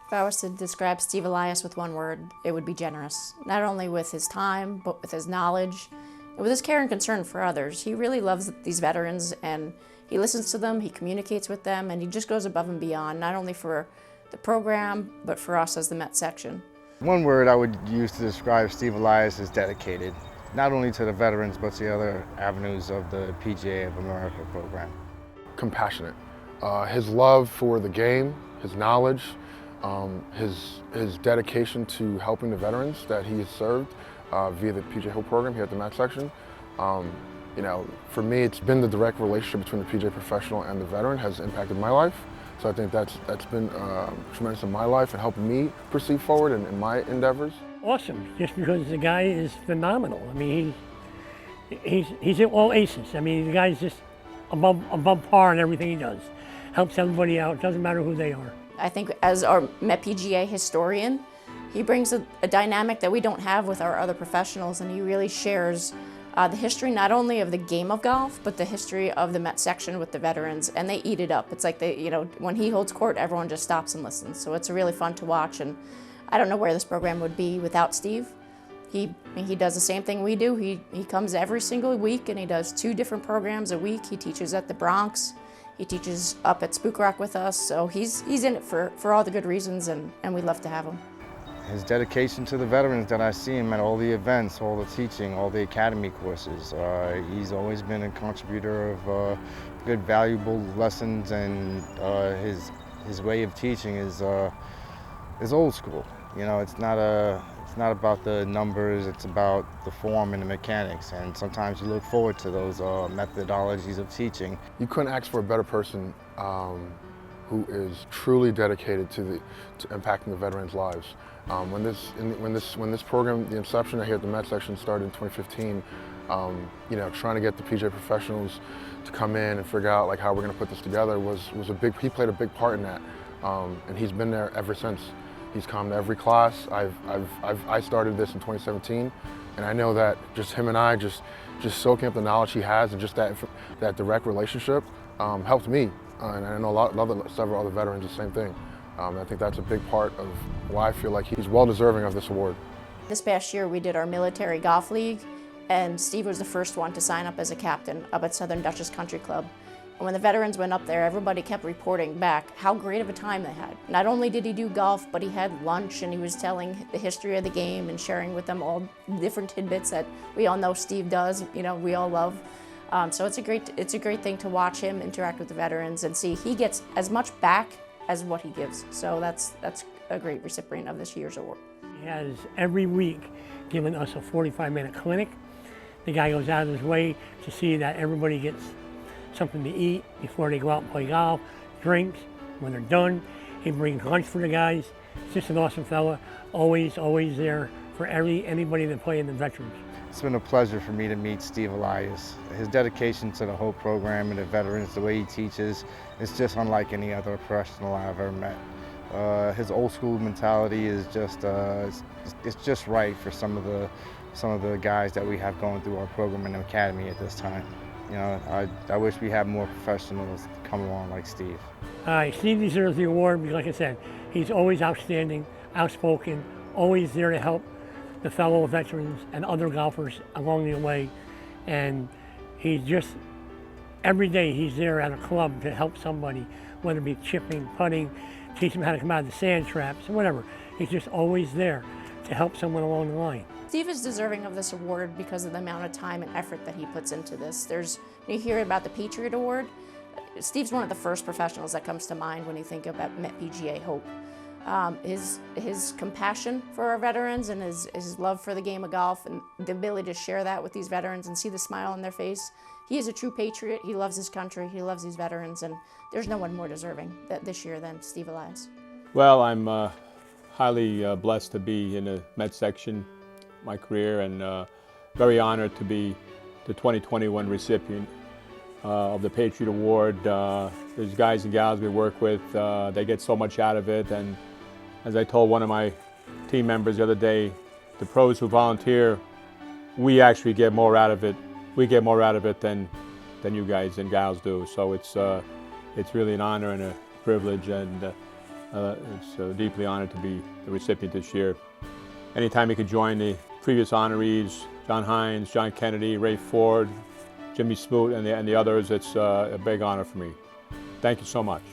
If I was to describe Steve Elias with one word, it would be generous. Not only with his time, but with his knowledge, and with his care and concern for others. He really loves these veterans, and he listens to them, he communicates with them, and he just goes above and beyond, not only for the program, but for us as the Met section. One word I would use to describe Steve Elias is dedicated, not only to the veterans, but to the other avenues of the PGA of America program. Compassionate. His love for the game, his knowledge, his dedication to helping the veterans that he has served via the PGA Hope program here at the Met section. You know, for me, it's been the direct relationship between the PGA professional and the veteran has impacted my life. So I think that's been tremendous in my life and helping me proceed forward in my endeavors. Awesome, just because the guy is phenomenal. I mean, he's all aces. I mean, the guy's just above par in everything he does. Helps everybody out, doesn't matter who they are. I think as our Met PGA historian, he brings a dynamic that we don't have with our other professionals, and he really shares the history not only of the game of golf, but the history of the Met section with the veterans, and they eat it up. It's like when he holds court, everyone just stops and listens. So it's really fun to watch, and I don't know where this program would be without Steve. He does the same thing we do. He comes every single week, and he does 2 different programs a week. He teaches at the Bronx. He teaches up at Spook Rock with us, so he's in it for all the good reasons, and we love to have him. His dedication to the veterans that I see him at all the events, all the teaching, all the academy courses. He's always been a contributor of good, valuable lessons, and his way of teaching is old school. You know, it's not about the numbers, it's about the form and the mechanics, and sometimes you look forward to those methodologies of teaching. You couldn't ask for a better person who is truly dedicated to impacting the veterans' lives. When this program, the inception here at the Met section started in 2015, you know, trying to get the PGA professionals to come in and figure out like how we're going to put this together he played a big part in that, and he's been there ever since. He's come to every class. I started this in 2017, and I know that just him and I just soaking up the knowledge he has, and just that direct relationship helped me. And I know several other veterans the same thing. I think that's a big part of why I feel like he's well deserving of this award. This past year we did our military golf league, and Steve was the first one to sign up as a captain up at Southern Dutchess Country Club. And when the veterans went up there, everybody kept reporting back how great of a time they had. Not only did he do golf, but he had lunch, and he was telling the history of the game and sharing with them all different tidbits that we all know Steve does, you know, we all love. So it's a great thing to watch him interact with the veterans and see he gets as much back as what he gives. So that's a great recipient of this year's award. He has every week given us a 45-minute clinic. The guy goes out of his way to see that everybody gets something to eat before they go out and play golf, drinks. When they're done, he brings lunch for the guys. He's just an awesome fella, always there for anybody that play in the veterans. It's been a pleasure for me to meet Steve Elias. His dedication to the Hope program and the veterans, the way he teaches, is just unlike any other professional I've ever met. His old school mentality is just it's just right for some of the guys that we have going through our program in the academy at this time. You know, I wish we had more professionals come along like Steve. Steve deserves the award because, like I said, he's always outstanding, outspoken, always there to help the fellow veterans and other golfers along the way. And he's just, every day he's there at a club to help somebody, whether it be chipping, putting, teach them how to come out of the sand traps, whatever. He's just always there to help someone along the line. Steve is deserving of this award because of the amount of time and effort that he puts into this. You hear about the Patriot Award. Steve's one of the first professionals that comes to mind when you think about Met PGA Hope. His compassion for our veterans and his love for the game of golf and the ability to share that with these veterans and see the smile on their face. He is a true patriot. He loves his country. He loves these veterans, and there's no one more deserving this year than Steve Elias. Well, I'm highly blessed to be in the Met section my career, and very honored to be the 2021 recipient of the Patriot Award. There's guys and gals we work with, they get so much out of it, and as I told one of my team members the other day, the pros who volunteer, we actually get more out of it. We get more out of it than you guys and gals do. So it's really an honor and a privilege, and It's deeply honored to be the recipient this year. Anytime you could join the previous honorees, John Hines, John Kennedy, Ray Ford, Jimmy Smoot, and the others, it's a big honor for me. Thank you so much.